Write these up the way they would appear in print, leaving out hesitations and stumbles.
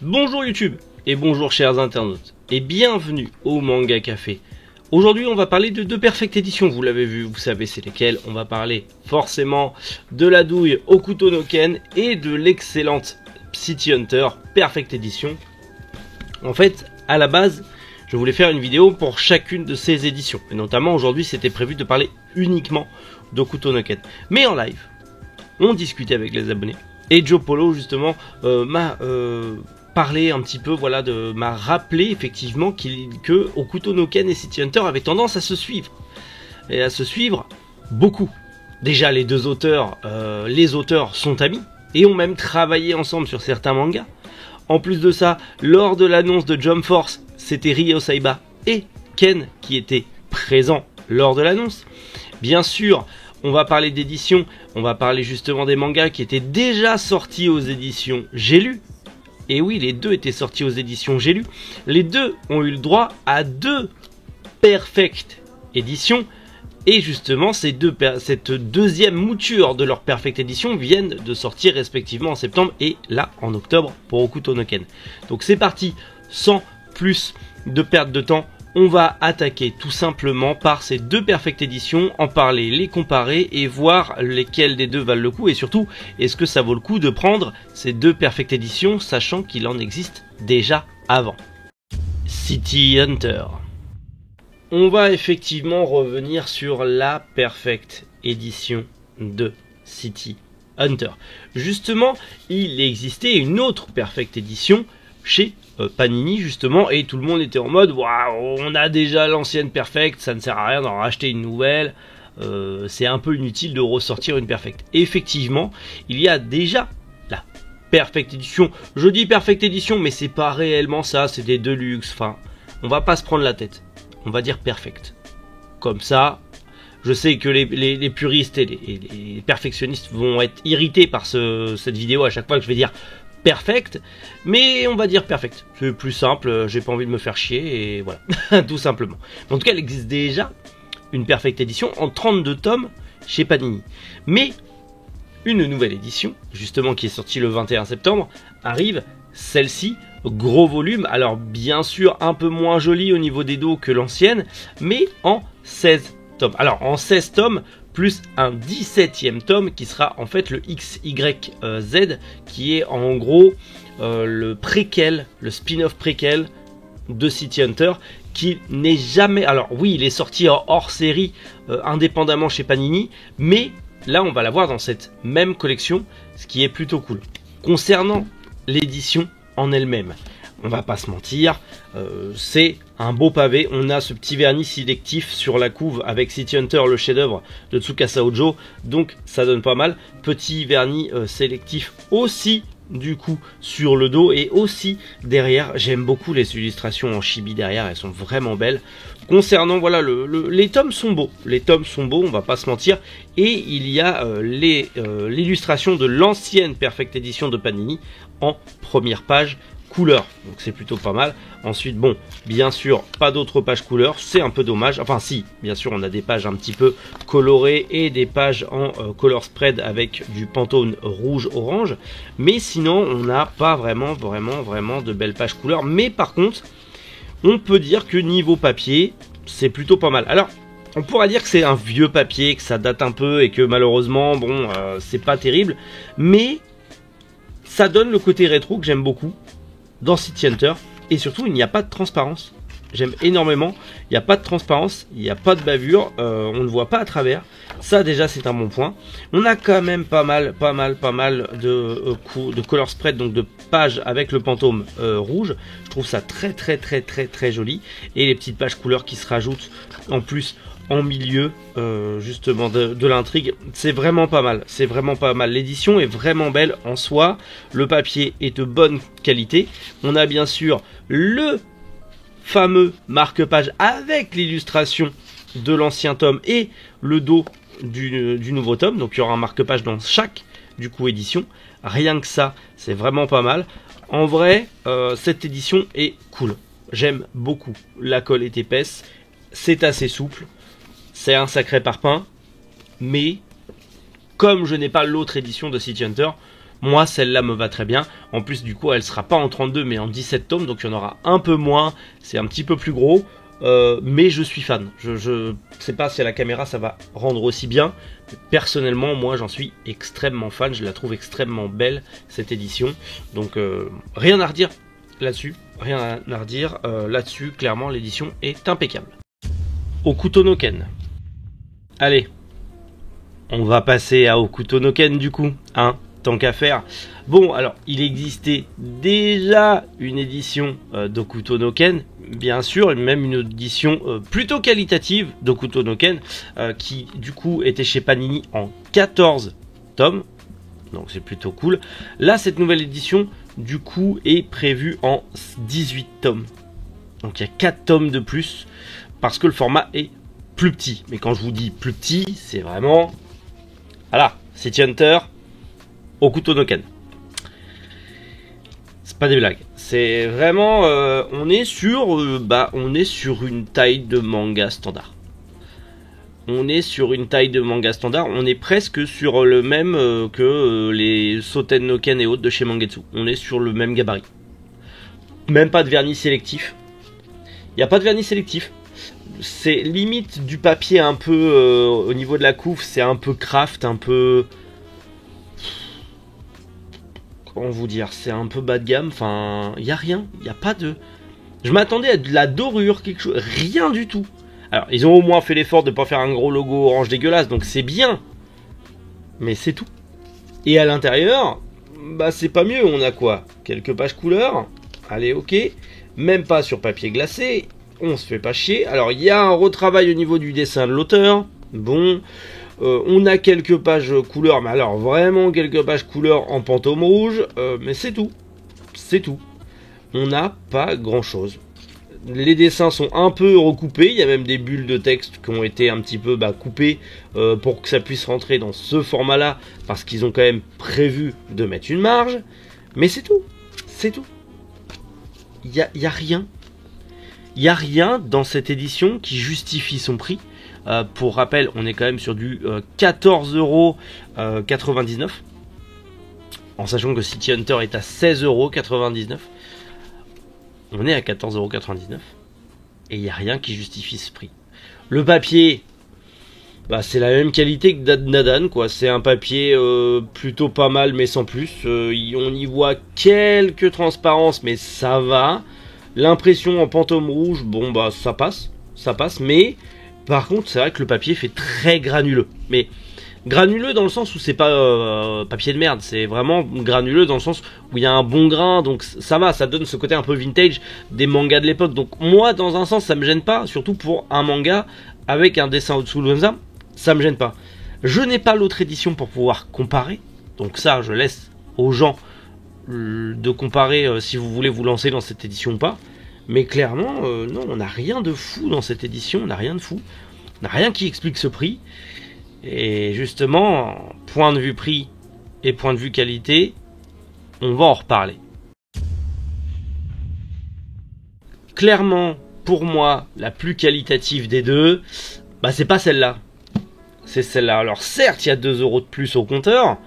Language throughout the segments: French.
Bonjour YouTube et bonjour chers internautes et bienvenue au Manga Café. Aujourd'hui on va parler de deux Perfect Edition, vous l'avez vu, vous savez c'est lesquelles. On va parler forcément de la douille Hokuto no Ken et de l'excellente City Hunter Perfect Edition. En fait à la base je voulais faire une vidéo pour chacune de ces éditions et notamment aujourd'hui c'était prévu de parler uniquement d'Hokuto no Ken. Mais en live on discutait avec les abonnés et Joe Polo justement m'a parlé un petit peu, voilà, m'a rappelé effectivement que Hokuto no Ken et City Hunter avaient tendance à se suivre. Et à se suivre beaucoup. Déjà les deux auteurs, les auteurs sont amis et ont même travaillé ensemble sur certains mangas. En plus de ça, lors de l'annonce de Jump Force, c'était Ryo Saiba et Ken qui étaient présents lors de l'annonce. Bien sûr, on va parler d'éditions, on va parler justement des mangas qui étaient déjà sortis aux éditions J'ai lu. Et oui, les deux étaient sortis aux éditions J'ai lu. Les deux ont eu le droit à deux Perfect Edition. Et justement, cette deuxième mouture de leur Perfect Edition viennent de sortir respectivement en septembre et là en octobre pour Hokuto no Ken. Donc c'est parti, sans plus de perte de temps. On va attaquer tout simplement par ces deux Perfect Edition, en parler, les comparer et voir lesquels des deux valent le coup et surtout est-ce que ça vaut le coup de prendre ces deux Perfect Edition sachant qu'il en existe déjà avant. City Hunter. On va effectivement revenir sur la Perfect Edition de City Hunter. Justement, il existait une autre Perfect Edition chez Panini justement et tout le monde était en mode waouh, on a déjà l'ancienne Perfect, ça ne sert à rien d'en racheter une nouvelle, c'est un peu inutile de ressortir une Perfect. Et effectivement, il y a déjà la Perfect Edition. Je dis Perfect Edition, mais c'est pas réellement ça, c'est des Deluxe. Enfin, on va pas se prendre la tête. On va dire Perfect. Comme ça, je sais que les puristes et les perfectionnistes vont être irrités par cette vidéo à chaque fois que je vais dire Perfect, mais on va dire Perfect. C'est plus simple, j'ai pas envie de me faire chier et voilà, tout simplement. En tout cas, il existe déjà une Perfect Edition en 32 tomes chez Panini. Mais une nouvelle édition, justement qui est sortie le 21 septembre, arrive, celle-ci, gros volume, alors bien sûr un peu moins jolie au niveau des dos que l'ancienne, mais en 16 tomes. Alors en 16 tomes, plus un 17e tome qui sera en fait le XYZ, qui est en gros le préquel, le spin-off préquel de City Hunter, qui n'est jamais... Alors oui, il est sorti hors série, indépendamment chez Panini, mais là on va l'avoir dans cette même collection, ce qui est plutôt cool. Concernant l'édition en elle-même, on va pas se mentir, c'est un beau pavé. On a ce petit vernis sélectif sur la couve avec City Hunter, le chef-d'œuvre de Tsukasa Ojo, donc ça donne pas mal. Petit vernis sélectif aussi du coup sur le dos et aussi derrière. J'aime beaucoup les illustrations en chibi derrière, elles sont vraiment belles. Concernant voilà les tomes sont beaux, on va pas se mentir, et il y a l'illustration de l'ancienne Perfect Edition de Panini en première page couleur, donc c'est plutôt pas mal. Ensuite bon, bien sûr pas d'autres pages couleur, c'est un peu dommage, enfin si, bien sûr on a des pages un petit peu colorées et des pages en color spread avec du Pantone rouge orange, mais sinon on n'a pas vraiment de belles pages couleur. Mais par contre on peut dire que niveau papier c'est plutôt pas mal. Alors on pourra dire que c'est un vieux papier, que ça date un peu et que malheureusement bon c'est pas terrible, mais ça donne le côté rétro que j'aime beaucoup dans City Hunter, et surtout il n'y a pas de transparence. J'aime énormément, il n'y a pas de transparence, il n'y a pas de bavure, on ne voit pas à travers. Ça déjà c'est un bon point. On a quand même pas mal de color spread, donc de pages avec le Pantone rouge. Je trouve ça très joli, et les petites pages couleurs qui se rajoutent en plus en milieu justement de l'intrigue, c'est vraiment pas mal, l'édition est vraiment belle en soi, le papier est de bonne qualité. On a bien sûr le fameux marque-page avec l'illustration de l'ancien tome et le dos du nouveau tome, donc il y aura un marque-page dans chaque du coup édition. Rien que ça, c'est vraiment pas mal. En vrai, cette édition est cool, j'aime beaucoup. La colle est épaisse, c'est assez souple. C'est un sacré parpaing, mais comme je n'ai pas l'autre édition de City Hunter, Moi, celle-là me va très bien. En plus, du coup, elle sera pas en 32 mais en 17 tomes, donc il y en aura un peu moins. C'est un petit peu plus gros, mais je suis fan. Je sais pas si à la caméra ça va rendre aussi bien. Mais personnellement, moi, j'en suis extrêmement fan. Je la trouve extrêmement belle cette édition. Donc, rien à redire là-dessus. Rien à redire là-dessus. Clairement, l'édition est impeccable. Hokuto no Ken. Allez, on va passer à Hokuto no Ken du coup, hein, tant qu'à faire. Bon, alors, il existait déjà une édition d'Hokuto no Ken, bien sûr, et même une édition plutôt qualitative d'Hokuto no Ken, qui du coup était chez Panini en 14 tomes, donc c'est plutôt cool. Là, cette nouvelle édition, du coup, est prévue en 18 tomes. Donc il y a 4 tomes de plus, parce que le format est plus petit. Mais quand je vous dis plus petit, c'est vraiment... Voilà, City Hunter, Hokuto no Ken. C'est pas des blagues. C'est vraiment... on est sur une taille de manga standard. On est sur une taille de manga standard. On est presque sur le même que les Soten no Ken et autres de chez Mangetsu. On est sur le même gabarit. Même pas de vernis sélectif. Il n'y a pas de vernis sélectif. C'est limite du papier un peu au niveau de la couve, c'est un peu craft, un peu... Comment vous dire, c'est un peu bas de gamme, enfin, il n'y a rien, il n'y a pas de... Je m'attendais à de la dorure, quelque chose, rien du tout. Alors, ils ont au moins fait l'effort de ne pas faire un gros logo orange dégueulasse, donc c'est bien. Mais c'est tout. Et à l'intérieur, bah c'est pas mieux, on a quoi? Quelques pages couleur, allez ok, même pas sur papier glacé, on se fait pas chier. Alors il y a un retravail au niveau du dessin de l'auteur, bon, on a quelques pages couleur, mais alors vraiment quelques pages couleur en pantôme rouge, mais c'est tout, c'est tout. On n'a pas grand chose. Les dessins sont un peu recoupés, il y a même des bulles de texte qui ont été un petit peu coupées pour que ça puisse rentrer dans ce format là, parce qu'ils ont quand même prévu de mettre une marge, mais c'est tout, c'est tout. Il y a rien. Il n'y a rien dans cette édition qui justifie son prix. Pour rappel, on est quand même sur du 14,99€. En sachant que City Hunter est à 16,99€. On est à 14,99€. Et il n'y a rien qui justifie ce prix. Le papier, c'est la même qualité que Nadan, quoi. C'est un papier plutôt pas mal, mais sans plus. On y voit quelques transparences, mais ça va. L'impression en pantôme rouge, bon ça passe, mais par contre c'est vrai que le papier fait très granuleux. Mais granuleux dans le sens où c'est pas papier de merde, c'est vraiment granuleux dans le sens où il y a un bon grain, donc ça va, ça donne ce côté un peu vintage des mangas de l'époque. Donc moi dans un sens ça me gêne pas, surtout pour un manga avec un dessin au-dessous de ça me gêne pas. Je n'ai pas l'autre édition pour pouvoir comparer, donc ça je laisse aux gens de comparer si vous voulez vous lancer dans cette édition ou pas, mais clairement non, on n'a rien de fou dans cette édition, on n'a rien de fou, on n'a rien qui explique ce prix. Et justement, point de vue prix et point de vue qualité, on va en reparler. Clairement, pour moi, la plus qualitative des deux, c'est pas celle-là, c'est celle-là. Alors certes, il y a 2€ de plus au compteur,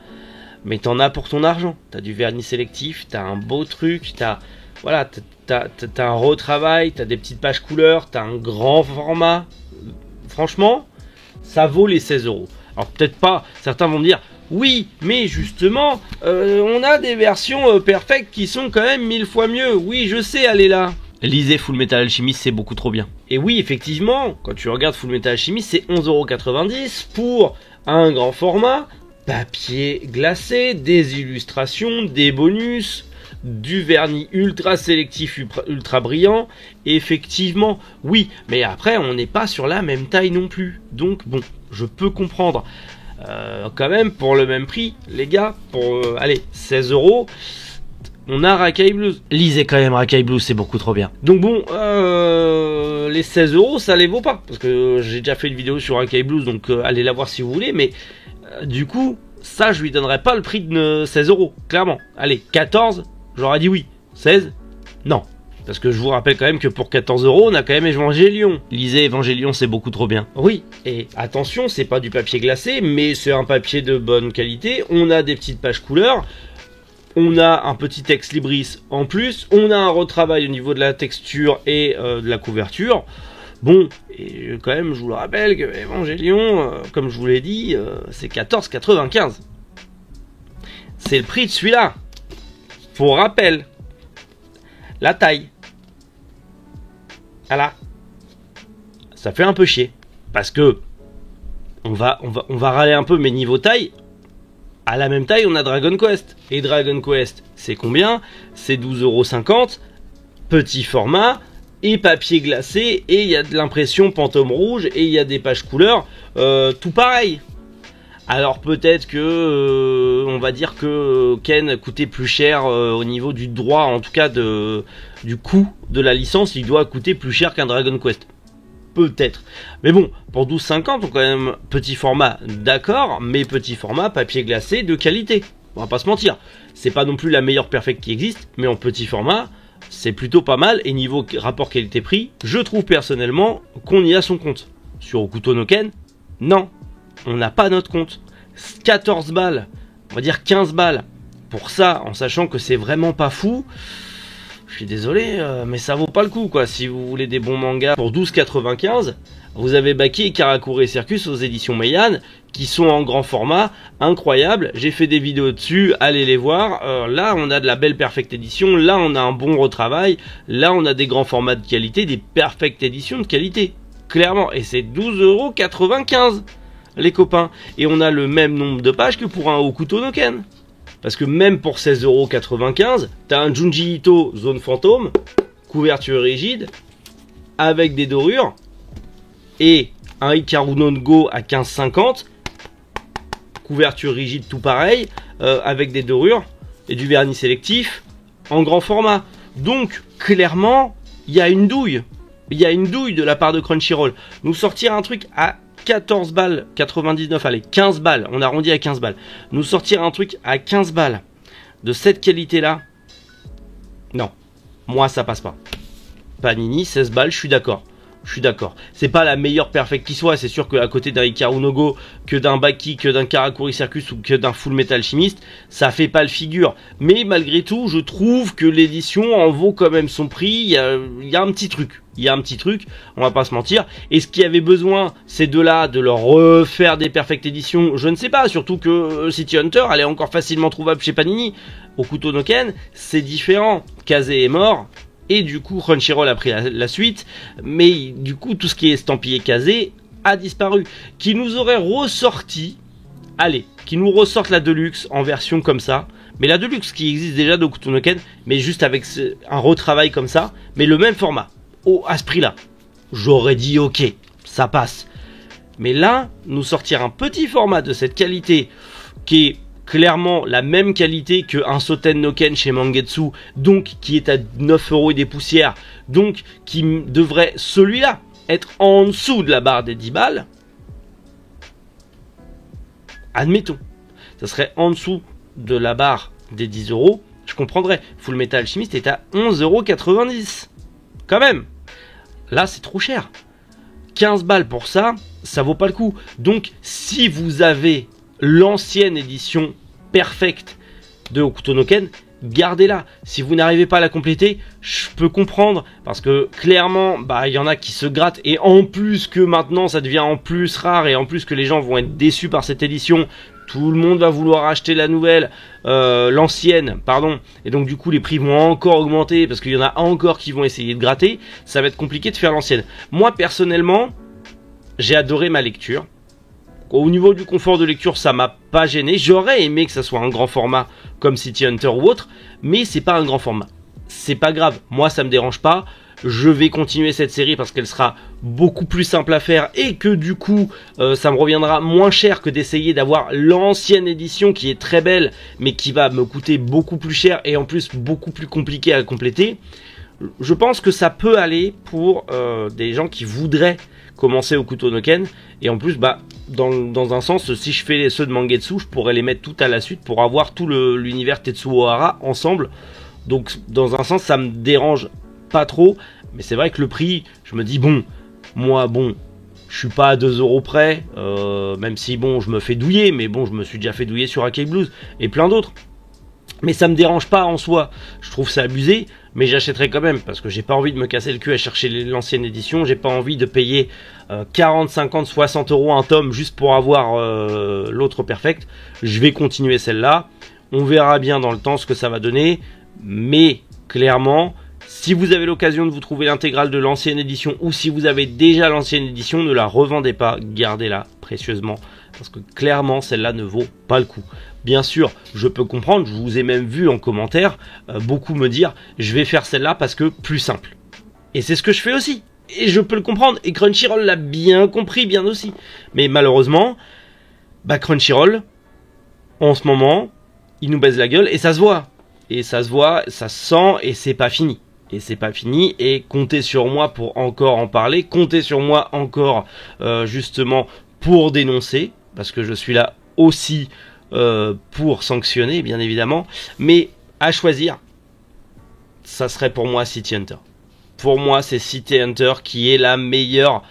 mais t'en as pour ton argent. T'as du vernis sélectif, t'as un beau truc, t'as un retravail, t'as des petites pages couleurs, t'as un grand format. Franchement, ça vaut les 16€. Alors peut-être pas, certains vont me dire, oui, mais justement, on a des versions perfectes qui sont quand même 1000 fois mieux. Oui, je sais, allez là. Lisez Fullmetal Alchemist, c'est beaucoup trop bien. Et oui, effectivement, quand tu regardes Fullmetal Alchemist, c'est 11,90€ pour un grand format. Papier glacé, des illustrations, des bonus, du vernis ultra sélectif, ultra brillant. Effectivement, oui, mais après on n'est pas sur la même taille non plus. Donc bon, je peux comprendre. Quand même, pour le même prix, les gars, pour 16€, on a Rakai Blues. Lisez quand même Rakai Blues, c'est beaucoup trop bien. Donc bon, les 16€, ça les vaut pas. Parce que j'ai déjà fait une vidéo sur Rakai Blues, donc allez la voir si vous voulez, mais... du coup, ça je lui donnerais pas le prix de 16€, clairement. Allez, 14, j'aurais dit oui. 16, non. Parce que je vous rappelle quand même que pour 14€, on a quand même Evangelion. Lisez Evangelion, c'est beaucoup trop bien. Oui, et attention, c'est pas du papier glacé, mais c'est un papier de bonne qualité. On a des petites pages couleurs. On a un petit texte libris en plus, on a un retravail au niveau de la texture et de la couverture. Bon, et quand même, je vous le rappelle que Evangelion, comme je vous l'ai dit, c'est 14,95. C'est le prix de celui-là. Pour rappel, la taille. Voilà. Ça fait un peu chier. Parce que on va râler un peu, mais niveau taille, à la même taille, on a Dragon Quest. Et Dragon Quest, c'est combien? C'est 12,50 €, petit format, et papier glacé, et il y a de l'impression Pantôme Rouge, et il y a des pages couleurs, tout pareil. Alors peut-être que, on va dire que Ken coûtait plus cher au niveau du droit, en tout cas du coût de la licence, il doit coûter plus cher qu'un Dragon Quest. Peut-être. Mais bon, pour 12,50, on quand même petit format, d'accord, mais petit format, papier glacé de qualité. On va pas se mentir. C'est pas non plus la meilleure perfect qui existe, mais en petit format, c'est plutôt pas mal. Et niveau rapport qualité-prix, je trouve personnellement qu'on y a son compte. Sur Hokuto no Ken, non, on n'a pas notre compte. 14 balles, on va dire 15 balles pour ça, en sachant que c'est vraiment pas fou. Je suis désolé, mais ça vaut pas le coup, quoi. Si vous voulez des bons mangas pour 12,95, vous avez Baki et Karakuri et Circus aux éditions Meian, qui sont en grand format, incroyable. J'ai fait des vidéos dessus, allez les voir. Là, on a de la belle perfect édition, là, on a un bon retravail, là, on a des grands formats de qualité, des perfect éditions de qualité, clairement. Et c'est 12,95 €, les copains. Et on a le même nombre de pages que pour un Hokuto no Ken. Parce que même pour 16,95 €, t'as un Junji Ito Zone Fantôme, couverture rigide, avec des dorures, et un Hikaru no Go à 15,50 €, couverture rigide tout pareil, avec des dorures, et du vernis sélectif, en grand format. Donc, clairement, il y a une douille. Il y a une douille de la part de Crunchyroll. Nous sortir un truc à 14 balles, 99, allez, 15 balles, on arrondit à 15 balles. Nous sortir un truc à 15 balles de cette qualité-là, non, moi ça passe pas. Panini, 16 balles, je suis d'accord. Je suis d'accord. C'est pas la meilleure perfect qui soit, c'est sûr qu'à côté d'un Hikaru no Go, que d'un Baki, que d'un Karakuri Circus ou que d'un Full Metal Chimiste, ça fait pas le figure. Mais malgré tout, je trouve que l'édition en vaut quand même son prix. Il y a un petit truc. Il y a un petit truc, on va pas se mentir. Et ce qui avait besoin, c'est de leur refaire des perfect éditions, je ne sais pas. Surtout que City Hunter, elle est encore facilement trouvable chez Panini. Hokuto no Ken, c'est différent. Kaze est mort. Et du coup, Crunchyroll a pris la suite. Mais du coup, tout ce qui est estampillé Kaze a disparu. Qui nous aurait ressorti, allez, qui nous ressorte la Deluxe en version comme ça. Mais la Deluxe qui existe déjà de Hokuto no Ken, mais juste avec un retravail comme ça. Mais le même format. À ce prix-là. J'aurais dit ok, ça passe. Mais là, nous sortir un petit format de cette qualité qui est clairement la même qualité qu'un Soten no Ken chez Mangetsu, donc qui est à 9 € et des poussières, donc qui devrait celui-là être en dessous de la barre des 10 balles. Admettons, ça serait en dessous de la barre des 10 €, je comprendrais. Full Metal Alchemist est à 11,90 €. Quand même. Là, c'est trop cher. 15 balles pour ça, ça vaut pas le coup. Donc, si vous avez l'ancienne édition perfecte de Hokuto no Ken, gardez-la. Si vous n'arrivez pas à la compléter, je peux comprendre. Parce que, clairement, il y en a qui se grattent. Et en plus que maintenant, ça devient en plus rare. Et en plus que les gens vont être déçus par cette édition. Tout le monde va vouloir acheter la nouvelle, l'ancienne, pardon. Et donc du coup les prix vont encore augmenter parce qu'il y en a encore qui vont essayer de gratter. Ça va être compliqué de faire l'ancienne. Moi personnellement, j'ai adoré ma lecture. Au niveau du confort de lecture, ça m'a pas gêné. J'aurais aimé que ça soit un grand format comme City Hunter ou autre, mais c'est pas un grand format. C'est pas grave, moi ça me dérange pas. Je vais continuer cette série parce qu'elle sera beaucoup plus simple à faire et que du coup ça me reviendra moins cher que d'essayer d'avoir l'ancienne édition qui est très belle mais qui va me coûter beaucoup plus cher et en plus beaucoup plus compliqué à compléter. Je pense que ça peut aller pour des gens qui voudraient commencer Hokuto no Ken et en plus dans un sens si je fais ceux de Mangetsu je pourrais les mettre tout à la suite pour avoir tout l'univers Tetsuo Ohara ensemble. Donc dans un sens ça me dérange pas trop, mais c'est vrai que le prix, je me dis moi je suis pas à 2 € près, même si je me fais douiller, mais je me suis déjà fait douiller sur Arcade Blues et plein d'autres. Mais ça me dérange pas en soi, je trouve ça abusé, mais j'achèterai quand même, parce que j'ai pas envie de me casser le cul à chercher l'ancienne édition, j'ai pas envie de payer 40, 50, 60 euros un tome juste pour avoir l'autre perfect. Je vais continuer celle-là, on verra bien dans le temps ce que ça va donner, mais clairement, si vous avez l'occasion de vous trouver l'intégrale de l'ancienne édition, ou si vous avez déjà l'ancienne édition, ne la revendez pas, gardez-la précieusement, parce que clairement celle-là ne vaut pas le coup. Bien sûr, je peux comprendre, je vous ai même vu en commentaire beaucoup me dire je vais faire celle-là parce que plus simple. Et c'est ce que je fais aussi. Et je peux le comprendre. Et Crunchyroll l'a bien compris, bien aussi. Mais malheureusement, Crunchyroll, en ce moment, il nous baise la gueule et ça se voit. Et ça se voit, ça se sent et c'est pas fini. Et c'est pas fini. Et comptez sur moi pour encore en parler. Comptez sur moi encore justement pour dénoncer. Parce que je suis là aussi pour sanctionner bien évidemment, mais à choisir, ça serait pour moi City Hunter. Pour moi c'est City Hunter qui est la meilleure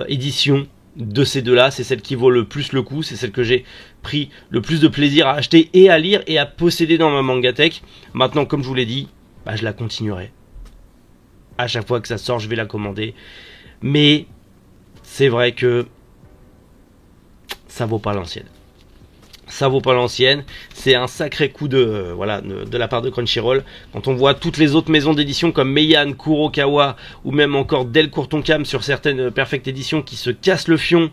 édition de ces deux-là, c'est celle qui vaut le plus le coup, c'est celle que j'ai pris le plus de plaisir à acheter et à lire et à posséder dans ma mangatech. Maintenant comme je vous l'ai dit, je la continuerai. À chaque fois que ça sort je vais la commander, mais c'est vrai que ça vaut pas l'ancienne. Ça vaut pas l'ancienne, c'est un sacré coup de la part de Crunchyroll. Quand on voit toutes les autres maisons d'édition comme Meian, Kurokawa ou même encore Delcourt Tonkam sur certaines Perfect Editions qui se cassent le fion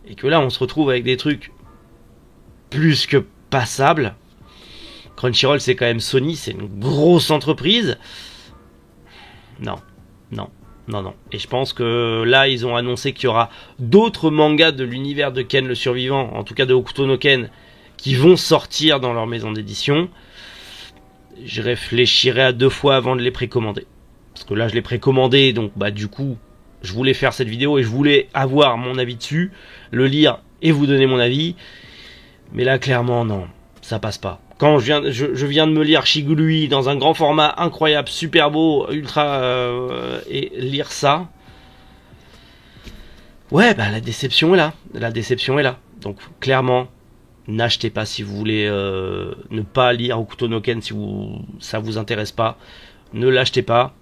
et que là on se retrouve avec des trucs plus que passables. Crunchyroll c'est quand même Sony, c'est une grosse entreprise. Non. Et je pense que là, ils ont annoncé qu'il y aura d'autres mangas de l'univers de Ken le Survivant, en tout cas de Hokuto no Ken, qui vont sortir dans leur maison d'édition. Je réfléchirai à 2 fois avant de les précommander. Parce que là, je l'ai précommandé, donc du coup, je voulais faire cette vidéo et je voulais avoir mon avis dessus, le lire et vous donner mon avis. Mais là, clairement, non, ça passe pas. Quand je viens de me lire Shigurui dans un grand format incroyable, super beau, ultra... et lire ça... Ouais, la déception est là. La déception est là. Donc, clairement, n'achetez pas si vous voulez ne pas lire Hokuto no Ken si ça vous intéresse pas. Ne l'achetez pas.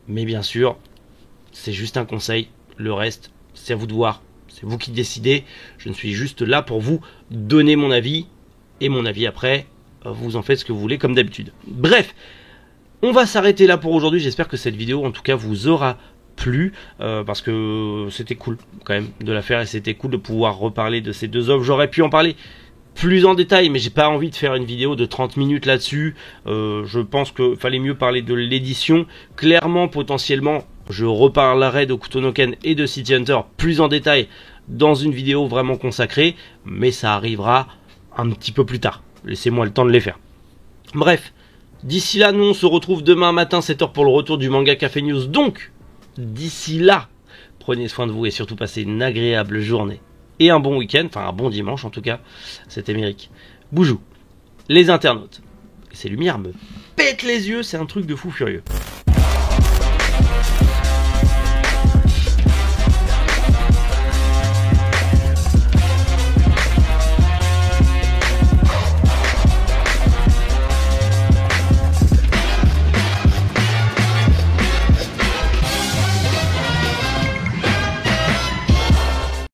Mais bien sûr, c'est juste un conseil. Le reste, c'est à vous de voir. C'est vous qui décidez. Je ne suis juste là pour vous donner mon avis. Et mon avis après... vous en faites ce que vous voulez comme d'habitude. Bref, on va s'arrêter là pour aujourd'hui. J'espère que cette vidéo en tout cas vous aura plu parce que c'était cool quand même de la faire et c'était cool de pouvoir reparler de ces deux œuvres. J'aurais pu en parler plus en détail mais j'ai pas envie de faire une vidéo de 30 minutes là-dessus. Je pense qu'il fallait mieux parler de l'édition. Clairement, potentiellement, je reparlerai de Hokuto no Ken et de City Hunter plus en détail dans une vidéo vraiment consacrée, mais ça arrivera un petit peu plus tard. Laissez-moi le temps de les faire. Bref, d'ici là, nous on se retrouve demain matin 7h pour le retour du Manga Café News. Donc, d'ici là, prenez soin de vous et surtout passez une agréable journée. Et un bon week-end, enfin un bon dimanche en tout cas. C'était Méric. Boujou, les internautes. Ces lumières me pètent les yeux, c'est un truc de fou furieux.